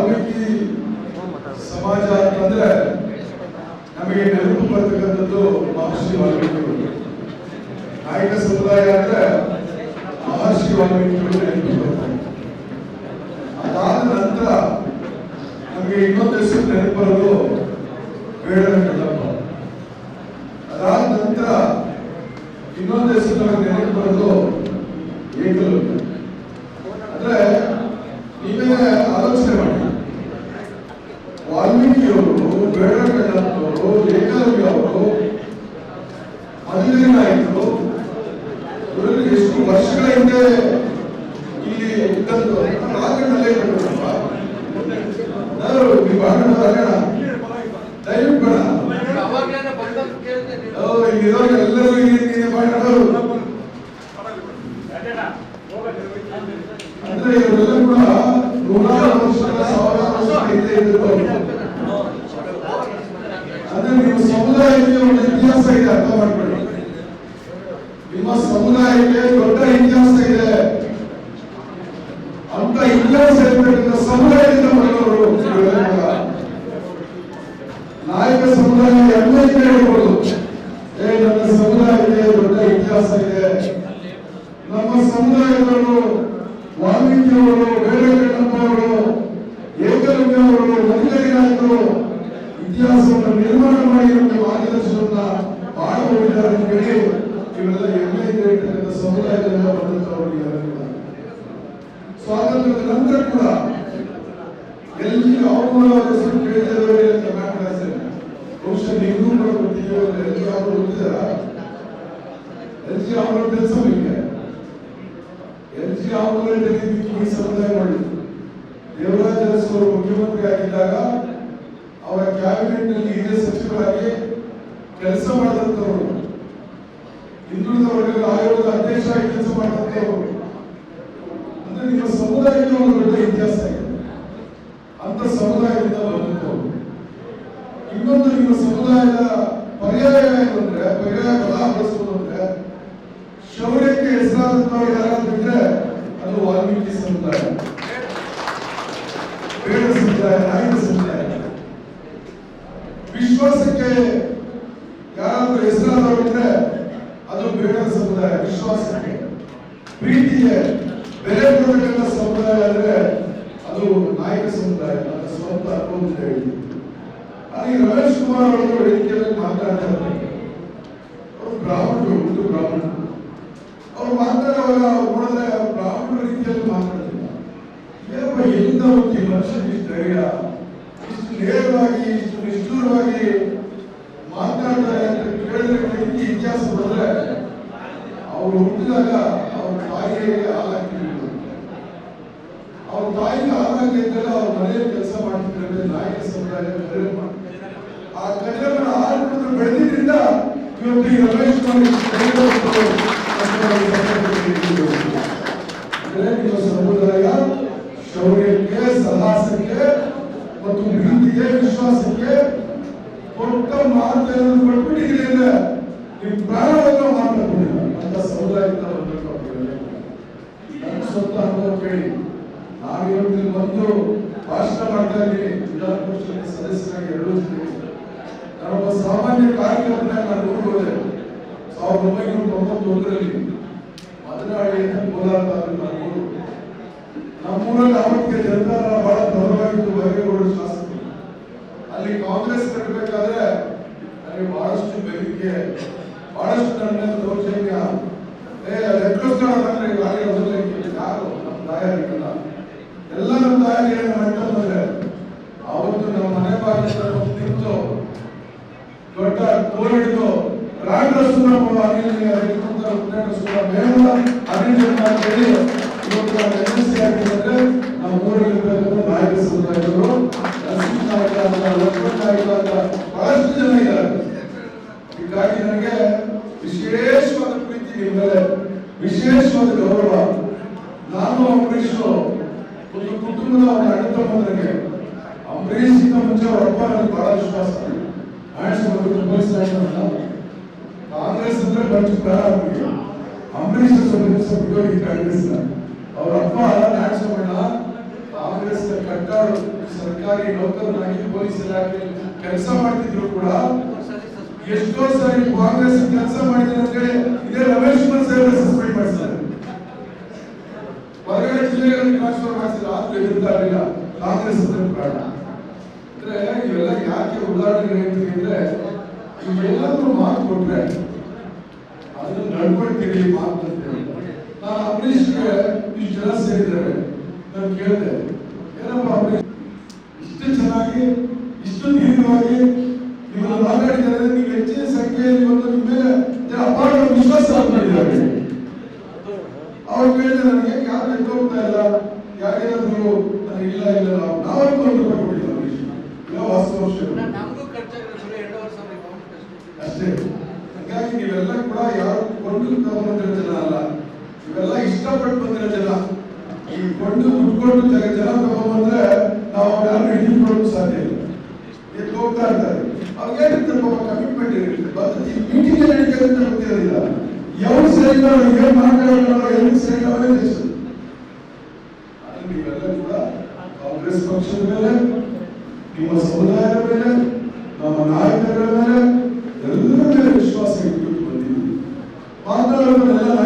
ವಾಲ್ಮೀಕಿ ಸಮಾಜ ಅಂತಂದ್ರೆ ನಮಗೆ ನೆನಪು ಬರ್ತಕ್ಕಂಥದ್ದು ಮಹರ್ಷಿ ವಾಲ್ಮೀಕಿ. ನಾಯಕ ಸಮುದಾಯ ಅಂದ್ರೆ ಮಹರ್ಷಿ ವಾಲ್ಮೀಕಿ ನೆನಪು ಬರ್ತಾರೆ. ಅದಾದ ನಂತರ ನಮಗೆ ಇನ್ನೊಂದು ಹೆಸರು ನೆನಪು ಬರೋದು ಬೇಡರ ಕಣ್ಣಪ್ಪ. ಅದಾದ ನಂತರ ಇನ್ನೊಂದು ಹೆಸರು ನಮಗೆ ನೆನಪು ಬರೋದು ಏಕಲವ್ಯ. ಅಂದ್ರೆ ನೀವೇ ಆಲೋಚನೆ ಮಾಡಿ, ವಾಲ್ಮೀಕಿಯವರು, ಬೇಡರ ಕಣ್ಣಪ್ಪನವರು, ಏಕಲವ್ಯ ಅವರು, ಮದುವೆ ನಾಯಕರು, ಇವರಲ್ಲಿ ಎಷ್ಟು ವರ್ಷಗಳ ಹಿಂದೆ ಇಲ್ಲಿ ಇದ್ದದ್ದು ರಾಜನಲ್ಲೇ ಇರಬೇಕಪ್ಪ. ನೀವು ಬಾಣ ದಯವಿಟ್ಟು ಬೇಡ, ಇಲ್ಲಿರೋರು ಎಲ್ಲರೂ ಇಲ್ಲಿ ಬಾಣೋರು ಅಂದ್ರೆ ಇವರೆಲ್ಲ ಕೂಡ ನೂರಾರು ವರ್ಷಗಳ, ಸಾವಿರಾರು ವರ್ಷಗಳ ಹಿಂದೆ ಇದ್ದರು. ಅಂದ್ರೆ ನಿಮ್ಮ ಸಮುದಾಯಕ್ಕೆ ಒಂದು ಇತಿಹಾಸ ಇದೆ, ಅರ್ಥ ಮಾಡ್ಕೊಳ್ಳಿ. ನಿಮ್ಮ ಸಮುದಾಯಕ್ಕೆ ದೊಡ್ಡ ಇತಿಹಾಸ ಇದೆ. ಅಂತ ಇತಿಹಾಸ ಇರತಕ್ಕಂಥ ಸಮುದಾಯದಿಂದ ಬರೋರು ನಾಯಕ ಸಮುದಾಯ ಹೆಮ್ಮೆ ಹೇಳ್ಬೋದು. ನನ್ನ ಸಮುದಾಯಕ್ಕೆ ದೊಡ್ಡ ಇತಿಹಾಸ ಇದೆ. ನಮ್ಮ ಸಮುದಾಯದವರು ವಾಲ್ಮೀಕಿಯವರು, ಬೇಡರ ಕಣ್ಣಪ್ಪವರು, ಏಕಲವ್ಯ ಅವರು, ಮದುವೆ ನಾಯಕರು ಇತಿಹಾಸವನ್ನು ನಿರ್ಮಾಣ ಮಾಡಿ ನಮಗೆ ಮಾರ್ಗದರ್ಶನವನ್ನ ಮಾಡಬಹುದಾರೆ ಅಂತ ಹೇಳಿ ಇವೆಲ್ಲ ಹೆಮ್ಮೆ ಇರತಕ್ಕಂಥ ಸಮುದಾಯದಿಂದ ಬಂದಂತವರು. ಸ್ವಾತಂತ್ರ್ಯದ ನಂತರ ಕೂಡ ಎಲ್ಲಿ ಅವರ ಹೆಸರು ಕೇಳಿದವರೇ ಕರ್ನಾಟಕ ಹೆಸರು ಬಹುಶಃ ನಿಮಗೂ ಕೂಡ ಗೊತ್ತಿದೆಯೋ, ಎಲ್ಲಿ ಅವರು ಗೊತ್ತಿದ್ದಾರ? ಎಲ್ಜಿ ಅವರ ಕೆಲಸ ನಿಮಗೆ ಎಲ್ಜಿ ಅವರ ಈ ಸಮುದಾಯಗಳು ದೇವರಾಜ ಅರಸು ಅವರು ಮುಖ್ಯಮಂತ್ರಿ ಆಗಿದ್ದಾಗ ಅವರ ಕ್ಯಾಬಿನೆಟ್ ನಲ್ಲಿ ಹಿರಿಯ ಸಚಿವರಾಗಿ ಕೆಲಸ ಮಾಡಿದಂತವರು, ಹಿಂದುಳಿದ ವರ್ಗಗಳ ಆಯೋಗದ ಅಧ್ಯಕ್ಷರಾಗಿ ಕೆಲಸ ಮಾಡಿದಂತವರು. ಅಂದ್ರೆ ನಿಮ್ಮ ಸಮುದಾಯಕ್ಕೆ ಒಂದು ದೊಡ್ಡ ಇತಿಹಾಸ ಇದೆ. ಅಂತ ಸಮುದಾಯದಿಂದ ಬಂದಂತವರು. ಇನ್ನೊಂದು ನಿಮ್ಮ ಸಮುದಾಯದ ಪರ್ಯಾಯ ಏನಂದ್ರೆ, ಪರ್ಯಾಯ ಪದ ಬಳಸುವುದು ಅಂದ್ರೆ, ಶೌರ್ಯಕ್ಕೆ ಹೆಸರಾದಂತವ್ರು ಯಾರಾದ್ರೆ ಅದು ವಾಲ್ಮೀಕಿ ಸಮುದಾಯ, ಬೇಡ ಸಮುದಾಯ, ನಾಯಕ ಸಮುದಾಯ. ವಿಶ್ವಾಸಕ್ಕೆ ಯಾರಾದ್ರೂ ಹೆಸರಾದವರು ಇದ್ರೆ ಅದು ಬೇಡರ ಸಮುದಾಯ. ವಿಶ್ವಾಸಕ್ಕೆ, ಪ್ರೀತಿಗೆ ಬೆಲೆ ಕೊಡತಕ್ಕಂಥ ಸಮುದಾಯ ಅಂದ್ರೆ ಅದು ನಾಯಕ ಸಮುದಾಯ. ನನ್ನ ಸ್ವಂತ ಅನುಭವ ಹೇಳಿ. ಅಲ್ಲಿ ರಮೇಶ್ ಕುಮಾರ್ ಅವರು ವೇದಿಕೆಯಲ್ಲಿ ಮಾತನಾಡ್ತಾ ಇದ್ದಾರೆ. ಅವರು ಬ್ರಾಹ್ಮಣರು, ಹುಟ್ಟು ಬ್ರಾಹ್ಮಣರು. ಅವ್ರು ಮಾತನಾಡುವಾಗ ನೋಡಿದ್ರೆ ಬ್ರಾಹ್ಮಣರ ರೀತಿಯಲ್ಲಿ ಮಾತನಾಡ್ತಿಲ್ಲ. ಏನಪ್ಪ, ಎಲ್ಲಿಂದ ಹೋಗ್ತಿ ಮನುಷ್ಯನಿಗೆ ಇಷ್ಟು ಧೈರ್ಯ, ಇಷ್ಟು ನೇರವಾಗಿ, ಇಷ್ಟು ನಿಷ್ಠೂರವಾಗಿ ಮಾತನಾಡ್ತಾರೆ ಅಂತ ಕೇಳಿದ್ರೆ ಇತಿಹಾಸ ಬಂದ್ರೆ ಅವರು ಹುಟ್ಟಿದಾಗ ಅವ್ರ ತಾಯಿಗೆ ಹಾಲಾಗ್ತಿದ್ರು. ಅವ್ರ ತಾಯಿಗೆ ಹಾಲಾಗಿದ್ದರೆ ಅವ್ರ ಮನೆಯಲ್ಲಿ ಕೆಲಸ ಮಾಡ್ತಿದ್ರೆ ನಾಯಕ ಸಮುದಾಯ ಆ ಕಲಿಯನ್ನ ಆರು ಬೆಳೆದಿದ್ದರಿಂದ ಇವತ್ತು ಈ ರಮೇಶ್ ನಿಮ್ಮ ಸಮುದಾಯ ಶೌರ್ಯಕ್ಕೆ, ಸಾಹಸಕ್ಕೆ ಮತ್ತು ಪ್ರೀತಿಗೆ, ವಿಶ್ವಾಸಕ್ಕೆ ಕೊಟ್ಟ ಮಾತನ್ನು ಕೊಟ್ಬಿಟ್ಟಿದ್ದೀರಿ ಅಂದ್ರೆ ನೀವು ಪ್ರಾಣವನ್ನು ಮಾತಾಡ್ಕೊಂಡಿಲ್ಲ ಅಂತ ಸಮುದಾಯದಿಂದ ಬಂದವರು. ನನ್ನ ಸ್ವಂತ ಅನುಭವ ಕೇಳಿ ನಾನು ಇವತ್ತು ಬಂದು ಭಾಷಣ ಮಾಡ್ತಾ ಇದ್ದೀನಿ. ವಿಧಾನ ಪರಿಷತ್ ಸದಸ್ಯರಾಗಿ 2 ಜನ. ನಾನೊಬ್ಬ ಸಾಮಾನ್ಯ ಕಾರ್ಯಕರ್ತನಾಗಿ ನಾನು ಊರಿಗೆ ಹೋದೆ 1991ರಲ್ಲಿ. ಮದನಹಳ್ಳಿ ಅಂತ ಕೋಲಾರ ತಾಲೂಕು ನಮ್ಮೂರಲ್ಲಿ ಅವತ್ತಿಗೆ ಜನತಾರ ಬಹಳ ದೊಡ್ಡವಾಗಿತ್ತು. ಬೈರೇಗೌಡರು ಶಾಸಕರು. ಅಲ್ಲಿ ಕಾಂಗ್ರೆಸ್ ಕಟ್ಟಬೇಕಾದ್ರೆ ಅಲ್ಲಿ ಬಹಳಷ್ಟು ಬೆದರಿಕೆ, ಬಹಳಷ್ಟು ನನ್ನ ಮೇಲೆ ದೌರ್ಜನ್ಯ. ಯಾರು ನಮ್ಮ ತಾಯಾರಿಗಲ್ಲ, ಎಲ್ಲ ನಮ್ಮ ತಾಯಾರಿಗೆ ಮಾಡ್ಕೊಂಡ್ಬಂದ್ರೆ ಅವತ್ತು ನಮ್ಮ ಮನೆ ಬಾಗಿಲು ನಿಂತು ದೊಡ್ಡ ತೋರ್ ಹಿಡಿದು ರಾಷ್ಟ್ರಸೂರ ನಮ್ಮ ಊರಲ್ಲಿ ನಾಯಕ ಸಮುದಾಯದವರು ಬಹಳಷ್ಟು ಜನ ಇದ್ದಾರೆ. ಹೀಗಾಗಿ ನನಗೆ ವಿಶೇಷವಾದ ಪ್ರೀತಿ ನಿಮ್ಮ ಮೇಲೆ, ವಿಶೇಷವಾದ ಗೌರವ. ನಾನು ಅಂಬರೀಷ್ ಒಂದು ಕುಟುಂಬದ ಒಂದು ಅಣ್ಣ ತಮ್ಮಂದರಿಗೆ. ಅಂಬರೀಷ್ ಮುಂಚೆ ಅವರ ಅಪ್ಪ ನನಗೆ ಬಹಳ ವಿಶ್ವಾಸ. ಕಾಂಗ್ರೆಸ್ ಅಂದ್ರೆ ಬಂದು ಪ್ರಾರಂಭ ಅಂಬರೀಷ್ ಬಿಟ್ಟೋಗಿ ಕಾಂಗ್ರೆಸ್. ಅವರ ಅಪ್ಪ ನಾಡಿಸೋಣ ಕಾಂಗ್ರೆಸ್ ಕಾಂಗ್ರೆಸ್ ಕಟ್ಟಾಳು ಸರ್ಕಾರಿ ನೌಕರನಾಗಿ ಪೊಲೀಸ್ ಇಲಾಖೆ ಕೆಲಸ ಮಾಡ್ತಿದ್ರು ಕೂಡ ಎಷ್ಟೋ ಸಾರಿ ಕಾಂಗ್ರೆಸ್ ಕೆಲಸ ಮಾಡಿದ್ರೆ ಅಂತ ಹೇಳಿ ಇದೇ ರಮೇಶ್ ಕುಮಾರ್ ಸಾಹೇಬ್ ಸಸ್ಪೆಂಡ್ ಮಾಡಿದ್ದಾರೆ. ಹೊರಗಡೆ ಜಿಲ್ಲೆಗಳಲ್ಲಿ ಟ್ರಾನ್ಸ್ಫರ್ ಮಾಡಿಸಿದ್ರೆ ಆದ್ರೂ ಎದುರ್ತಾ ಇರಲಿಲ್ಲ ಕಾಂಗ್ರೆಸ್ ಪ್ರಾಣ. ಅಂದ್ರೆ ಇವೆಲ್ಲ ಯಾಕೆ ಉದಾಹರಣೆ ಹೇಳ್ತೀವಿ ಅಂದ್ರೆ ಇವೆಲ್ಲರೂ ಮಾತು ಕೊಟ್ರೆ ಅದನ್ನ ನಡ್ಕೊಳ್ತೀವಿ ಮಾತು ಅಂತ ಹೇಳಿ. ನಾನು ಅಂಬರೀಷ್ಗೆ ಇಷ್ಟು ಜನ ಸೇರಿದ್ದಾರೆ, ನಾನು ಕೇಳಿದೆ ಏನಪ್ಪ ಅಂಬರೀಷ್ ಇಷ್ಟು ಚೆನ್ನಾಗಿ ಇಷ್ಟು ದೀರ್ಘವಾಗಿ ನಿಮ್ಮನ್ನು ಮಾತಾಡಿದ್ದಾರೆ, ನೀವು ಹೆಚ್ಚಿನ ಸಂಖ್ಯೆಯಲ್ಲಿ ಬಂದು ನಿಮ್ಮ ಮೇಲೆ ಅಪಾರ ವಿಶ್ವಾಸ ಮಾಡಿದ್ದಾರೆ. ಅವ್ರು ಕೇಳಿದ್ರೆ ನನಗೆ ಯಾರು ಎತ್ತೋಗ್ತಾ ಇಲ್ಲ, ಯಾರೇನಾದ್ರು ಇಲ್ಲ ಇಲ್ಲ ನಾವು 40 ರೂಪಾಯಿ ಕೊಟ್ಟಿಲ್ಲ ಅಂಬರೀಷ್, ಇಲ್ಲ ವಾಸ್ತವ ಅಷ್ಟೇ. ಹಾಗಾಗಿ ನೀವೆಲ್ಲ ಕೂಡ ಯಾರು ಕೊಂಡು ತಗೊಂಡಿರೋ ಜನ ಅಲ್ಲ, ಇವೆಲ್ಲ ಇಷ್ಟಪಟ್ಟು ಬಂದಿರೋ ಜನ. ಈ ಕೊಂಡು ದುಡ್ಕೊಂಡು ಜನ ತಗೊಂಡ್ಬಂದ್ರೆ ನಾವು ಯಾರು ಹಿಡಿದುಕೊಳ್ಳಲು ಸಾಧ್ಯ ಇಲ್ಲ. ಎಲ್ಲಿ ಹೋಗ್ತಾ ಇರ್ತಾರೆ ಅವ್ರಿಗೇನಿರುತ್ತೆ ಕಮಿಟ್ಮೆಂಟ್ ಇರುತ್ತೆ. ಈ ಮೀಟಿಂಗ್ ನಡೀತದೆ ಅಂತ ಗೊತ್ತಿರೋದಿಲ್ಲ, ಯಾವ ಸರಿ ಏನ್ ಮಾತಾಡೋಣ ಎಲ್ಲಿ ಸರಿ ಅವರೇ ತಿಳಿಸೋದು. ನೀವೆಲ್ಲ ಕೂಡ ಕಾಂಗ್ರೆಸ್ ಪಕ್ಷದ ಮೇಲೆ, ನಿಮ್ಮ ಸಮುದಾಯದ ಮೇಲೆ, ನಮ್ಮ ನಾಯಕರ ಮೇಲೆ ಎಲ್ಲರ ಮೇಲೆ ವಿಶ್ವಾಸ ಇಟ್ಟು ಬಂದಿದ್ದೀವಿ. ಮಾತನಾಡುವವರೆಲ್ಲ